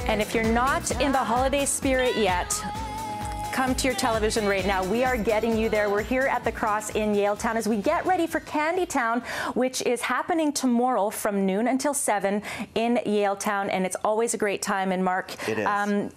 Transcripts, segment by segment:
And if you're not in the holiday spirit yet, come to your television right now. We are getting you there. We're here at the Cross in Yaletown as we get ready for Candytown, which is happening tomorrow from noon until 7 in Yaletown, and it's always a great time. And Mark, it is.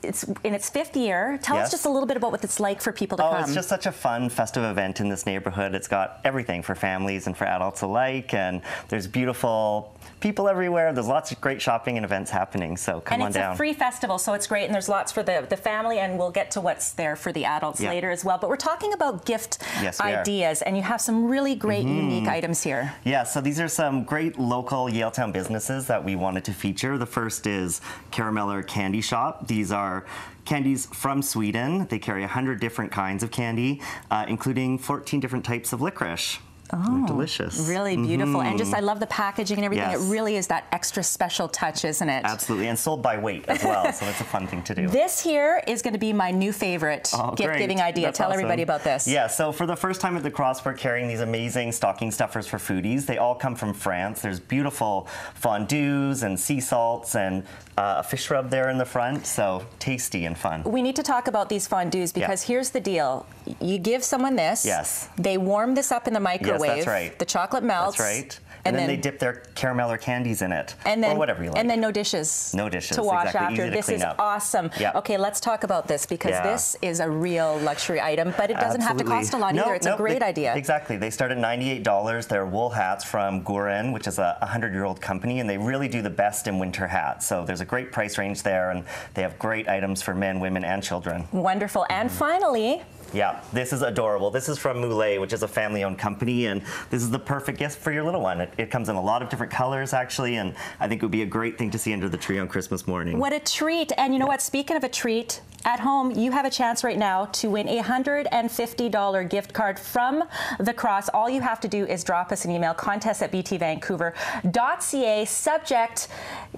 It's in its 5th year. Tell us just a little bit about what it's like for people to come. It's just such a fun, festive event in this neighborhood. It's got everything for families and for adults alike, and there's beautiful people everywhere. There's lots of great shopping and events happening, so come on down. And it's a free festival, so it's great, and there's lots for the family, and we'll get to what's there for the adults later as well. But we're talking about gift ideas, and you have some really great unique items here. Yeah, so these are some great local Yaletown businesses that we wanted to feature. The first is Carameller Candy Shop. These are candies from Sweden. They carry 100 different kinds of candy, including 14 different types of licorice. Oh, delicious. Really beautiful. And just, I love the packaging and everything. It really is that extra special touch, isn't it? Absolutely, and sold by weight as well, so it's a fun thing to do. This here is going to be my new favorite gift-giving idea. That's Tell awesome. everybody about this. Yeah, so for the first time at the Cross, we're carrying these amazing stocking stuffers for foodies. They all come from France. There's beautiful fondues and sea salts and a fish rub there in the front, so tasty and fun. We need to talk about these fondues because here's the deal. You give someone this. Yes. They warm this up in the microwave. Yes, that's right. The chocolate melts. That's right. And then they dip their carameller candies in it, and then, or whatever you like. And then no dishes. No dishes. To wash exactly. after. Easy to This clean is up. awesome. Yep. Okay, let's talk about this because this is a real luxury item, but it doesn't have to cost a lot either. It's a great idea. Exactly. They start at $98. They're wool hats from Guren, which is a 100-year-old company, and they really do the best in winter hats. So there's a great price range there, and they have great items for men, women, and children. Wonderful. And finally, yeah, this is adorable. This is from Moulet, which is a family-owned company, and this is the perfect gift for your little one. It comes in a lot of different colors, actually, and I think it would be a great thing to see under the tree on Christmas morning. What a treat. And you know what? Speaking of a treat, at home, you have a chance right now to win a $150 gift card from the Cross. All you have to do is drop us an email, contest@btvancouver.ca, subject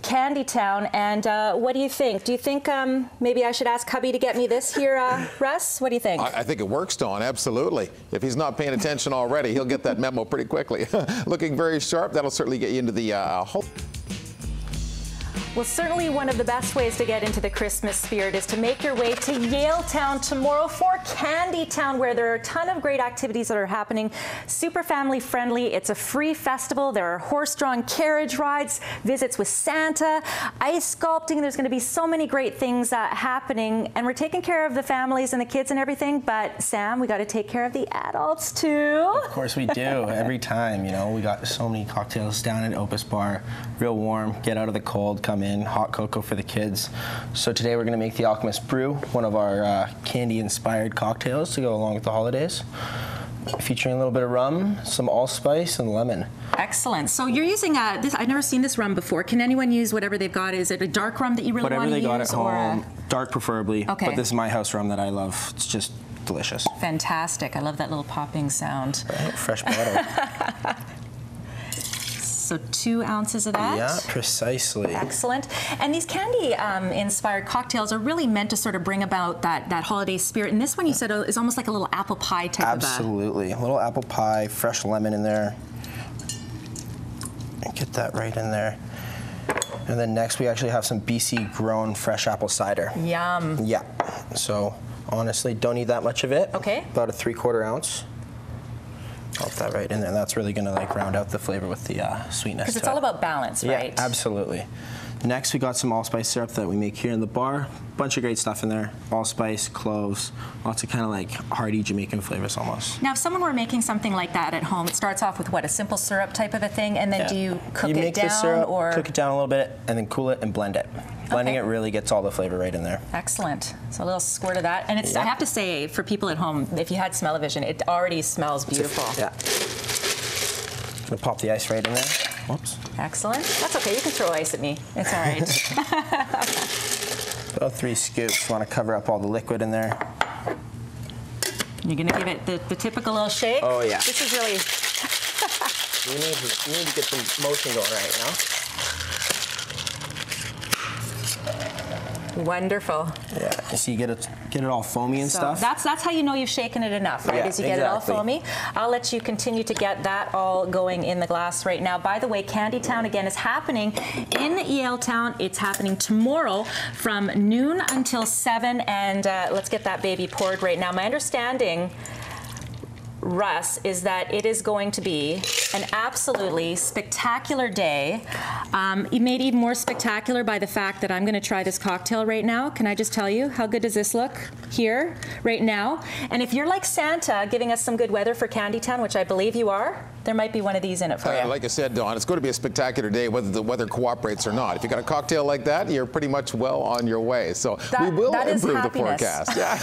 Candytown. And what do you think? Do you think maybe I should ask hubby to get me this here, Russ? What do you think? I think it works, Dawn, absolutely. If he's not paying attention already, he'll get that memo pretty quickly. Looking very sharp. That'll certainly get you into the whole... Well, certainly one of the best ways to get into the Christmas spirit is to make your way to Yaletown tomorrow for Candytown, where there are a ton of great activities that are happening. Super family friendly. It's a free festival. There are horse-drawn carriage rides, visits with Santa, ice sculpting. There's going to be so many great things happening, and we're taking care of the families and the kids and everything. But Sam, we got to take care of the adults too. Of course we do. Every time, you know, we got so many cocktails down at Opus Bar, real warm. Get out of the cold, come in, hot cocoa for the kids. So today we're going to make the Alchemist Brew, one of our candy-inspired cocktails to go along with the holidays, featuring a little bit of rum, some allspice, and lemon. Excellent. So you're using this. I've never seen this rum before. Can anyone use whatever they've got? Is it a dark rum that you really want to use? Whatever they got at home, dark preferably. Okay. But this is my house rum that I love. It's just delicious. Fantastic. I love that little popping sound. Right, fresh bottle. So 2 ounces of that. Yeah, precisely. Excellent. And these candy-inspired cocktails are really meant to sort of bring about that holiday spirit. And this one you said is almost like a little apple pie type Absolutely. A little apple pie, fresh lemon in there. And get that right in there. And then next we actually have some BC grown fresh apple cider. Yum. Yeah. So honestly, don't need that much of it. Okay. About a 3/4 ounce. Pop that right in there. That's really going to like round out the flavor with the sweetness. Because it's all about balance, right? Yeah, absolutely. Next, we got some allspice syrup that we make here in the bar. Bunch of great stuff in there. Allspice, cloves, lots of kind of like hearty Jamaican flavors almost. Now, if someone were making something like that at home, it starts off with what, a simple syrup type of a thing, and then do you cook it down? You make the syrup, cook it down a little bit, and then cool it and blend it. Blending it really gets all the flavor right in there. Excellent. So a little squirt of that. And it's, I have to say, for people at home, if you had smell-o-vision, it already smells beautiful. Yeah. We'll pop the ice right in there. Whoops. Excellent. That's okay. You can throw ice at me. It's all right. About 3 scoops. You want to cover up all the liquid in there. You're going to give it the typical little shake? Oh, yeah. This is really... you need to get the motion going right, you know? Wonderful. Yeah, you see, get it all foamy and stuff. That's how you know you've shaken it enough, right? Yeah, As you get it all foamy. I'll let you continue to get that all going in the glass right now. By the way, Candytown again is happening in Yaletown. It's happening tomorrow from noon until 7, and let's get that baby poured right now. My understanding, Russ, is that it is going to be an absolutely spectacular day. Made even more spectacular by the fact that I'm going to try this cocktail right now. Can I just tell you, how good does this look here right now? And if you're like Santa giving us some good weather for Candytown, which I believe you are, there might be one of these in it for you. Like I said, Dawn, it's going to be a spectacular day whether the weather cooperates or not. If you got a cocktail like that, you're pretty much well on your way. So we will improve the forecast. Yeah.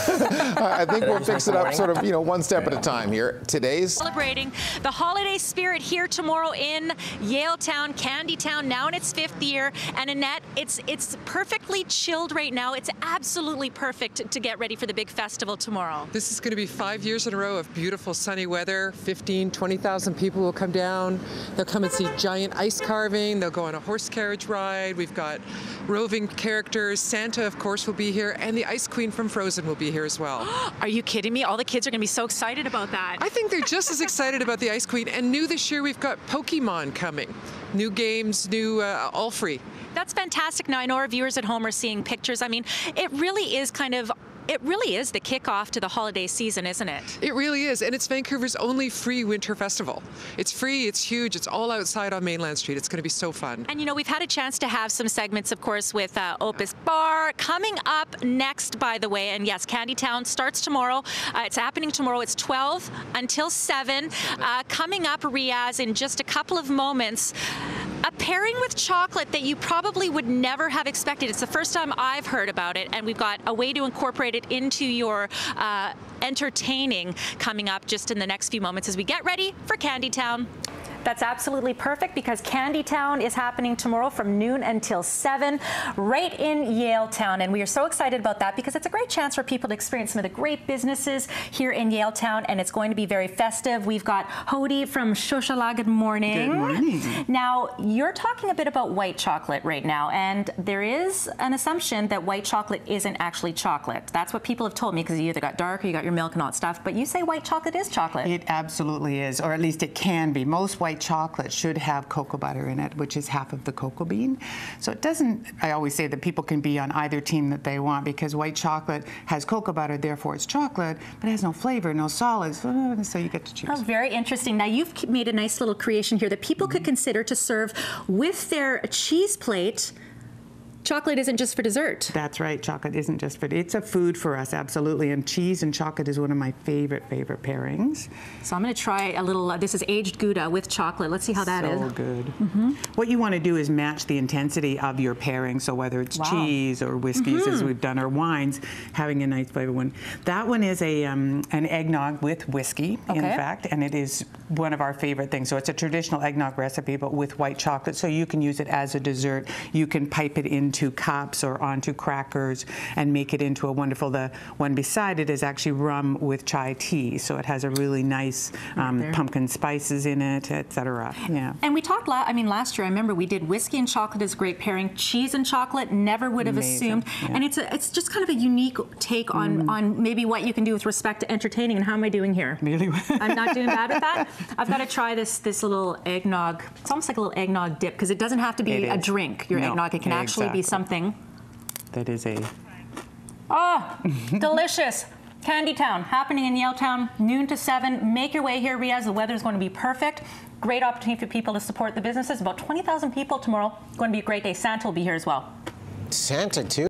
I think we'll fix it up sort of, one step at a time here. Today's celebrating the holiday spirit here tomorrow in Yaletown, Candytown, now in its 5th year. And Annette, it's perfectly chilled right now. It's absolutely perfect to get ready for the big festival tomorrow. This is going to be 5 years in a row of beautiful sunny weather. 15,000 to 20,000 people will come down. They'll come and see giant ice carving. They'll go on a horse carriage ride. We've got roving characters. Santa, of course, will be here, and the Ice Queen from Frozen will be here as well. Are you kidding me? All the kids are going to be so excited about that. I think they're just as excited about the Ice Queen. And new this year, we've got Pokemon coming. New games, new all free. That's fantastic. Now, I know our viewers at home are seeing pictures. I mean, it really is the kickoff to the holiday season, isn't it? It really is, and it's Vancouver's only free winter festival. It's free, it's huge, it's all outside on Mainland Street. It's going to be so fun. And we've had a chance to have some segments, of course, with Opus Bar. Coming up next, by the way, and yes, Candytown starts tomorrow. It's happening tomorrow. It's 12 until 7. Coming up, Riaz, in just a couple of moments, a pairing with chocolate that you probably would never have expected. It's the first time I've heard about it, and we've got a way to incorporate it into your entertaining coming up just in the next few moments as we get ready for Candytown. That's absolutely perfect because Candytown is happening tomorrow from noon until 7 right in Yaletown. And we are so excited about that because it's a great chance for people to experience some of the great businesses here in Yaletown, and it's going to be very festive. We've got Hody from Shoshala. Good morning. Good morning. Now, you're talking a bit about white chocolate right now, and there is an assumption that white chocolate isn't actually chocolate. That's what people have told me because you either got dark or you got your milk and all that stuff, but you say white chocolate is chocolate. It absolutely is, or at least it can be. Most white chocolate should have cocoa butter in it, which is half of the cocoa bean. So it doesn't, I always say that people can be on either team that they want because white chocolate has cocoa butter, therefore it's chocolate, but it has no flavor, no solids, so you get to choose. Oh, very interesting. Now you've made a nice little creation here that people could consider to serve with their cheese plate. Chocolate isn't just for dessert. That's right. Chocolate isn't just for, it's a food for us, absolutely. And cheese and chocolate is one of my favorite pairings. So I'm going to try a little, this is aged Gouda with chocolate. Let's see how that is. So good. What you want to do is match the intensity of your pairing. So whether it's cheese or whiskeys, as we've done, or wines, having a nice flavor one. That one is an eggnog with whiskey, in fact, and it is one of our favorite things. So it's a traditional eggnog recipe, but with white chocolate. So you can use it as a dessert. You can pipe it into cups or onto crackers and make it into a wonderful, the one beside it is actually rum with chai tea. So it has a really nice pumpkin spices in it, etc. Yeah. And we talked, last year, I remember we did whiskey and chocolate as a great pairing. Cheese and chocolate, never would have assumed. Yeah. And it's just kind of a unique take on maybe what you can do with respect to entertaining. And how am I doing here? Really? I'm not doing bad with that. I've got to try this little eggnog. It's almost like a little eggnog dip because it doesn't have to be a drink, your eggnog. It can actually be something. That is a... Oh, delicious. Candytown, happening in Yaletown, noon to 7. Make your way here, Riaz. The weather is going to be perfect. Great opportunity for people to support the businesses. About 20,000 people tomorrow. Going to be a great day. Santa will be here as well. Santa, too?